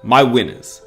My winners.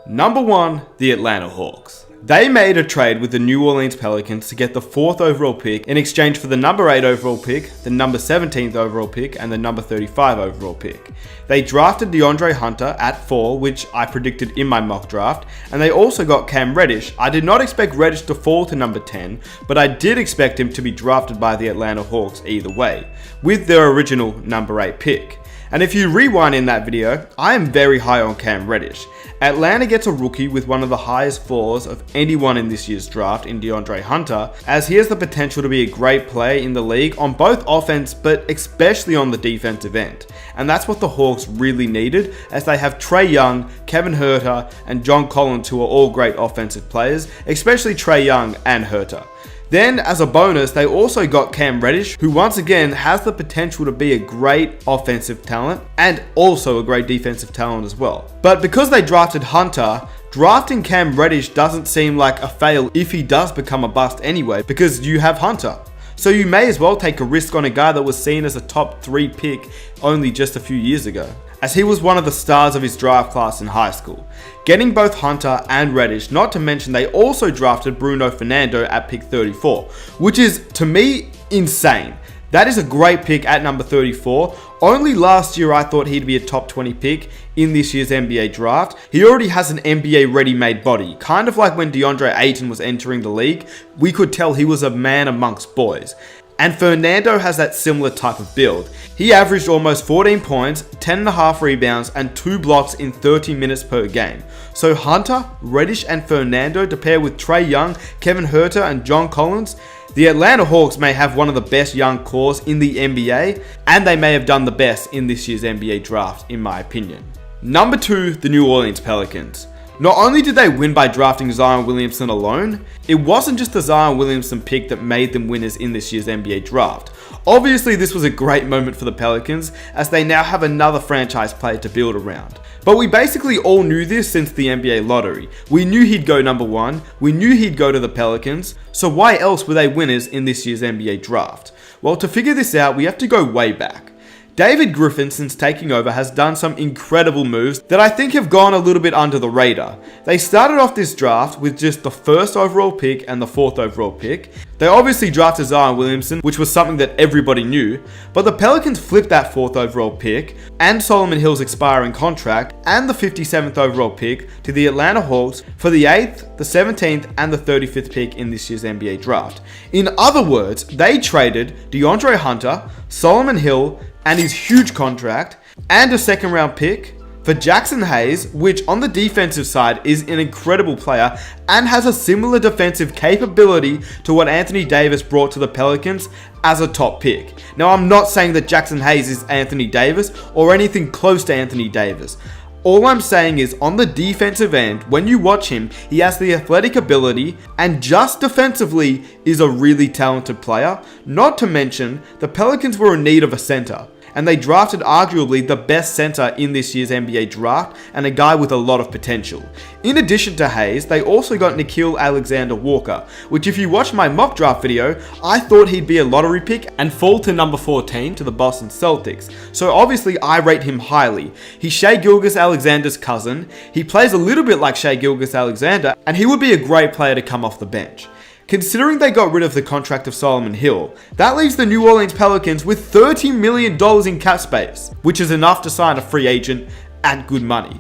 Number 1, the Atlanta Hawks. They made a trade with the New Orleans Pelicans to get the 4th overall pick in exchange for the number 8 overall pick, the number 17th overall pick, and the number 35 overall pick. They drafted DeAndre Hunter at 4, which I predicted in my mock draft, and they also got Cam Reddish. I did not expect Reddish to fall to number 10, but I did expect him to be drafted by the Atlanta Hawks either way, with their original number 8 pick. And if you rewind in that video, I am very high on Cam Reddish. Atlanta gets a rookie with one of the highest floors of anyone in this year's draft in DeAndre Hunter, as he has the potential to be a great player in the league on both offense but especially on the defensive end. And that's what the Hawks really needed, as they have Trae Young, Kevin Huerter, and John Collins, who are all great offensive players, especially Trae Young and Huerter. Then, as a bonus, they also got Cam Reddish, who once again has the potential to be a great offensive talent and also a great defensive talent as well. But because they drafted Hunter, drafting Cam Reddish doesn't seem like a fail if he does become a bust anyway, because you have Hunter. So you may as well take a risk on a guy that was seen as a top 3 pick only just a few years ago, as he was one of the stars of his draft class in high school. Getting both Hunter and Reddish, not to mention they also drafted Bruno Fernando at pick 34, which is, to me, insane. That is a great pick at number 34. Only last year I thought he'd be a top 20 pick in this year's NBA draft. He already has an NBA ready-made body, kind of like when DeAndre Ayton was entering the league. We could tell he was a man amongst boys. And Fernando has that similar type of build. He averaged almost 14 points, 10.5 rebounds, and 2 blocks in 30 minutes per game. So Hunter, Reddish, and Fernando to pair with Trae Young, Kevin Huerter, and John Collins, the Atlanta Hawks may have one of the best young cores in the NBA, and they may have done the best in this year's NBA draft, in my opinion. Number 2, the New Orleans Pelicans. Not only did they win by drafting Zion Williamson alone, it wasn't just the Zion Williamson pick that made them winners in this year's NBA draft. Obviously, this was a great moment for the Pelicans, as they now have another franchise player to build around. But we basically all knew this since the NBA lottery. We knew he'd go number 1, we knew he'd go to the Pelicans, so why else were they winners in this year's NBA draft? Well, to figure this out, we have to go way back. David Griffin, since taking over, has done some incredible moves that I think have gone a little bit under the radar. They started off this draft with just the 1st overall pick and the 4th overall pick. They obviously drafted Zion Williamson, which was something that everybody knew, but the Pelicans flipped that 4th overall pick and Solomon Hill's expiring contract and the 57th overall pick to the Atlanta Hawks for the 8th, the 17th, and the 35th pick in this year's NBA draft. In other words, they traded DeAndre Hunter, Solomon Hill, and his huge contract, and a 2nd round pick for Jackson Hayes, which on the defensive side is an incredible player and has a similar defensive capability to what Anthony Davis brought to the Pelicans as a top pick. Now, I'm not saying that Jackson Hayes is Anthony Davis or anything close to Anthony Davis. All I'm saying is, on the defensive end, when you watch him, he has the athletic ability and just defensively is a really talented player. Not to mention, the Pelicans were in need of a center, and they drafted arguably the best center in this year's NBA draft and a guy with a lot of potential. In addition to Hayes, they also got Nickeil Alexander-Walker, which if you watch my mock draft video, I thought he'd be a lottery pick and fall to number 14 to the Boston Celtics. So obviously I rate him highly. He's Shai Gilgeous-Alexander's cousin, he plays a little bit like Shai Gilgeous-Alexander, and he would be a great player to come off the bench. Considering they got rid of the contract of Solomon Hill, that leaves the New Orleans Pelicans with $30 million in cap space, which is enough to sign a free agent at good money.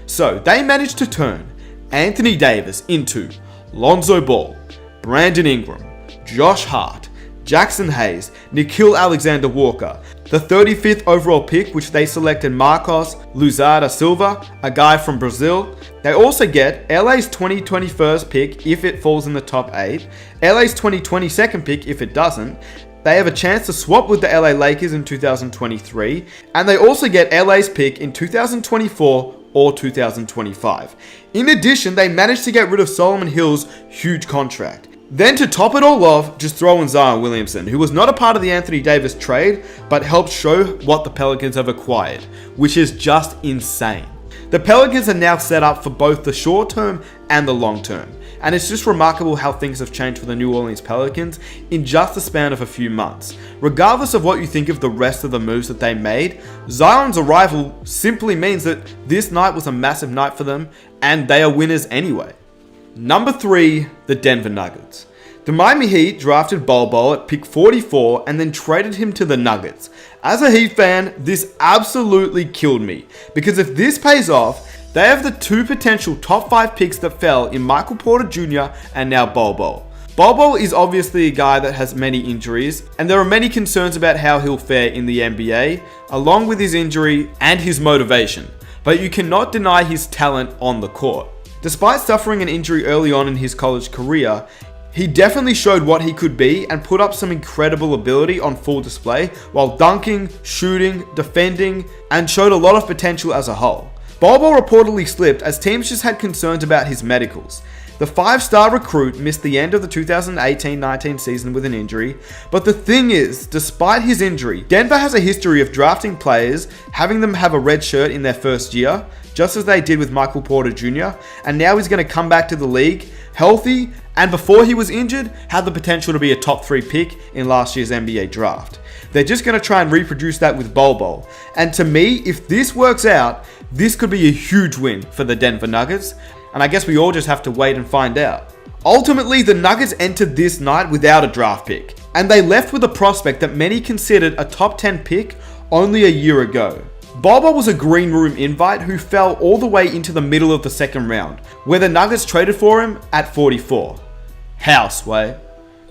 So they managed to turn Anthony Davis into Lonzo Ball, Brandon Ingram, Josh Hart, Jackson Hayes, Nickeil Alexander-Walker, the 35th overall pick, which they selected Marcos Luzada Silva, a guy from Brazil. They also get LA's 2021st pick if it falls in the top 8, LA's 2022nd pick if it doesn't. They have a chance to swap with the LA Lakers in 2023, and they also get LA's pick in 2024 or 2025. In addition, they managed to get rid of Solomon Hill's huge contract. Then to top it all off, just throw in Zion Williamson, who was not a part of the Anthony Davis trade, but helped show what the Pelicans have acquired, which is just insane. The Pelicans are now set up for both the short term and the long term, and it's just remarkable how things have changed for the New Orleans Pelicans in just the span of a few months. Regardless of what you think of the rest of the moves that they made, Zion's arrival simply means that this night was a massive night for them, and they are winners anyway. Number 3, the Denver Nuggets. The Miami Heat drafted Bol Bol at pick 44 and then traded him to the Nuggets. As a Heat fan, this absolutely killed me, because if this pays off, they have the 2 potential top 5 picks that fell in Michael Porter Jr. and now Bol Bol. Bol Bol is obviously a guy that has many injuries, and there are many concerns about how he'll fare in the NBA, along with his injury and his motivation, but you cannot deny his talent on the court. Despite suffering an injury early on in his college career, he definitely showed what he could be and put up some incredible ability on full display while dunking, shooting, defending, and showed a lot of potential as a whole. Bol Bol reportedly slipped as teams just had concerns about his medicals. The 5-star recruit missed the end of the 2018-19 season with an injury, but the thing is, despite his injury, Denver has a history of drafting players, having them have a red shirt in their first year, just as they did with Michael Porter Jr., and now he's going to come back to the league healthy, and before he was injured, had the potential to be a top 3 pick in last year's NBA draft. They're just going to try and reproduce that with Bol Bol. And to me, if this works out, this could be a huge win for the Denver Nuggets, and I guess we all just have to wait and find out. Ultimately, the Nuggets entered this night without a draft pick, and they left with a prospect that many considered a top 10 pick only a year ago. Bol Bol was a green room invite who fell all the way into the middle of the second round, where the Nuggets traded for him at 44. How, Sway?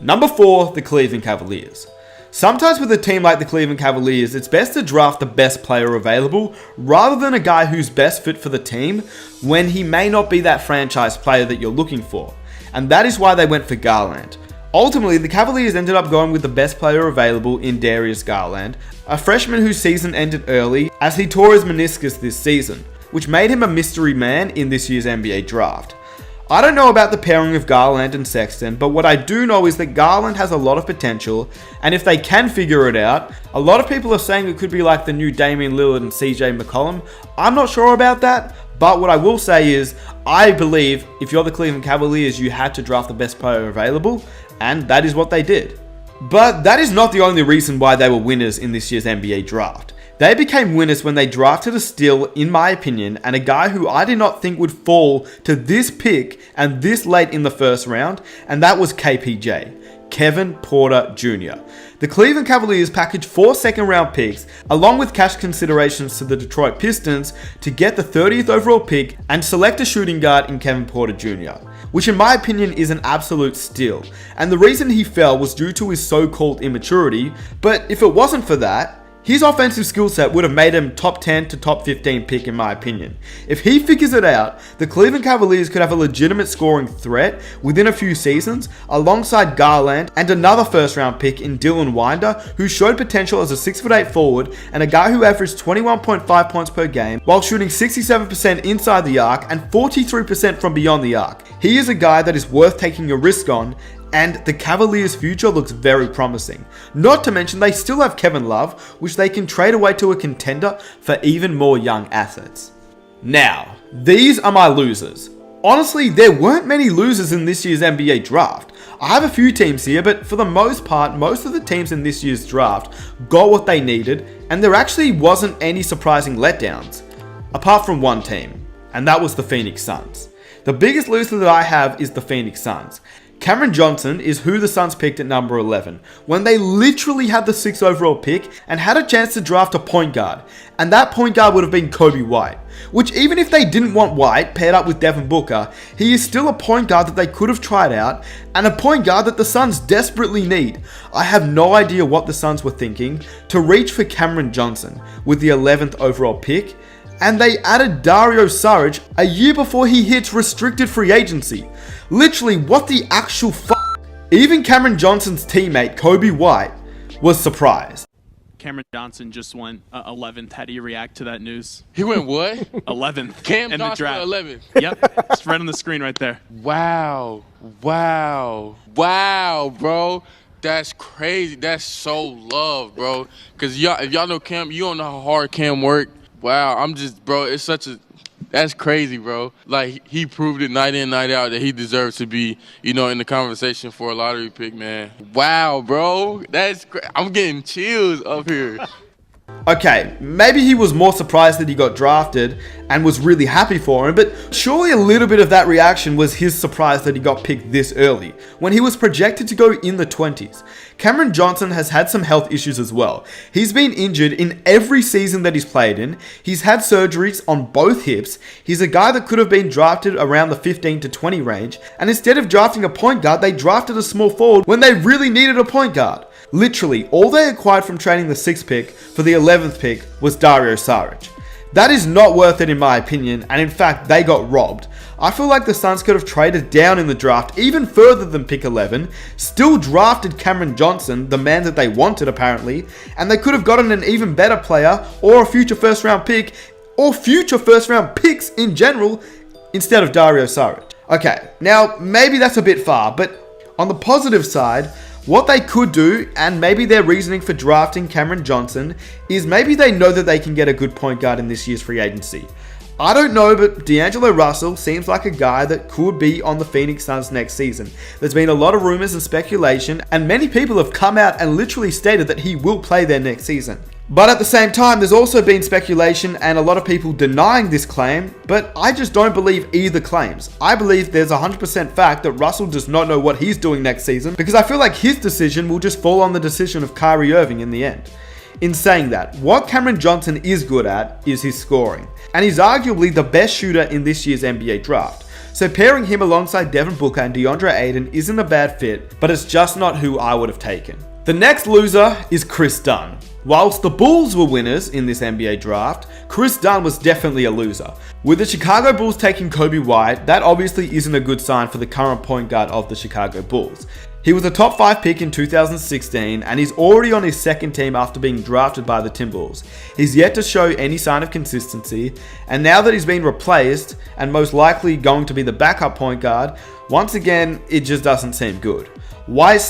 Number 4, the Cleveland Cavaliers. Sometimes with a team like the Cleveland Cavaliers, it's best to draft the best player available rather than a guy who's best fit for the team when he may not be that franchise player that you're looking for. And that is why they went for Garland. Ultimately, the Cavaliers ended up going with the best player available in Darius Garland, a freshman whose season ended early as he tore his meniscus this season, which made him a mystery man in this year's NBA draft. I don't know about the pairing of Garland and Sexton, but what I do know is that Garland has a lot of potential, and if they can figure it out, a lot of people are saying it could be like the new Damian Lillard and CJ McCollum. I'm not sure about that, but what I will say is, I believe if you're the Cleveland Cavaliers, you had to draft the best player available, and that is what they did. But that is not the only reason why they were winners in this year's NBA draft. They became winners when they drafted a steal, in my opinion, and a guy who I did not think would fall to this pick and this late in the first round, and that was KPJ, Kevin Porter Jr. The Cleveland Cavaliers packaged 4 second-round picks, along with cash considerations to the Detroit Pistons, to get the 30th overall pick and select a shooting guard in Kevin Porter Jr., which in my opinion is an absolute steal. And the reason he fell was due to his so-called immaturity, but if it wasn't for that, his offensive skill set would have made him top 10 to top 15 pick in my opinion. If he figures it out, the Cleveland Cavaliers could have a legitimate scoring threat within a few seasons alongside Garland and another first round pick in Dylan Winder, who showed potential as a 6'8" forward and a guy who averaged 21.5 points per game while shooting 67% inside the arc and 43% from beyond the arc. He is a guy that is worth taking a risk on, and the Cavaliers' future looks very promising. Not to mention they still have Kevin Love, which they can trade away to a contender for even more young assets. Now, these are my losers. Honestly, there weren't many losers in this year's NBA draft. I have a few teams here, but for the most part, most of the teams in this year's draft got what they needed, and there actually wasn't any surprising letdowns, apart from one team, and that was the Phoenix Suns. The biggest loser that I have is the Phoenix Suns. Cameron Johnson is who the Suns picked at number 11, when they literally had the 6th overall pick and had a chance to draft a point guard, and that point guard would have been Kobe White, which even if they didn't want White paired up with Devin Booker, he is still a point guard that they could have tried out, and a point guard that the Suns desperately need. I have no idea what the Suns were thinking to reach for Cameron Johnson with the 11th overall pick, and they added Dario Saric a year before he hits restricted free agency. Literally, what the actual Even Cameron Johnson's teammate, Kobe White, was surprised. Cameron Johnson just went 11th. How do you react to that news? He went what? 11th. Cam in Johnson the draft. 11th. Yep, it's right on the screen right there. Wow, bro. That's crazy. That's so love, bro. Because if y'all know Cam, you don't know how hard Cam worked. Wow, bro, it's such a, That's crazy, bro. Like, he proved it night in, night out that he deserves to be, in the conversation for a lottery pick, man. Wow, bro. I'm getting chills up here. Okay, maybe he was more surprised that he got drafted and was really happy for him, but surely a little bit of that reaction was his surprise that he got picked this early, when he was projected to go in the 20s. Cameron Johnson has had some health issues as well. He's been injured in every season that he's played in. He's had surgeries on both hips. He's a guy that could have been drafted around the 15 to 20 range, and instead of drafting a point guard, they drafted a small forward when they really needed a point guard. Literally, all they acquired from trading the 6th pick for the 11th pick was Dario Saric. That is not worth it in my opinion, and in fact, they got robbed. I feel like the Suns could have traded down in the draft even further than pick 11, still drafted Cameron Johnson, the man that they wanted apparently, and they could have gotten an even better player or a future first round pick, or future first round picks in general, instead of Dario Saric. Okay, now maybe that's a bit far, but on the positive side, what they could do, and maybe their reasoning for drafting Cameron Johnson, is maybe they know that they can get a good point guard in this year's free agency. I don't know, but D'Angelo Russell seems like a guy that could be on the Phoenix Suns next season. There's been a lot of rumors and speculation, and many people have come out and literally stated that he will play there next season. But at the same time, there's also been speculation and a lot of people denying this claim, but I just don't believe either claims. I believe there's 100% fact that Russell does not know what he's doing next season, because I feel like his decision will just fall on the decision of Kyrie Irving in the end. In saying that, what Cameron Johnson is good at is his scoring, and he's arguably the best shooter in this year's NBA draft. So pairing him alongside Devin Booker and DeAndre Ayton isn't a bad fit, but it's just not who I would have taken. The next loser is Chris Dunn. Whilst the Bulls were winners in this NBA draft, Chris Dunn was definitely a loser. With the Chicago Bulls taking Kobe White, that obviously isn't a good sign for the current point guard of the Chicago Bulls. He was a top 5 pick in 2016 and he's already on his second team after being drafted by the Timberwolves. He's yet to show any sign of consistency, and now that he's been replaced and most likely going to be the backup point guard, once again, it just doesn't seem good. Why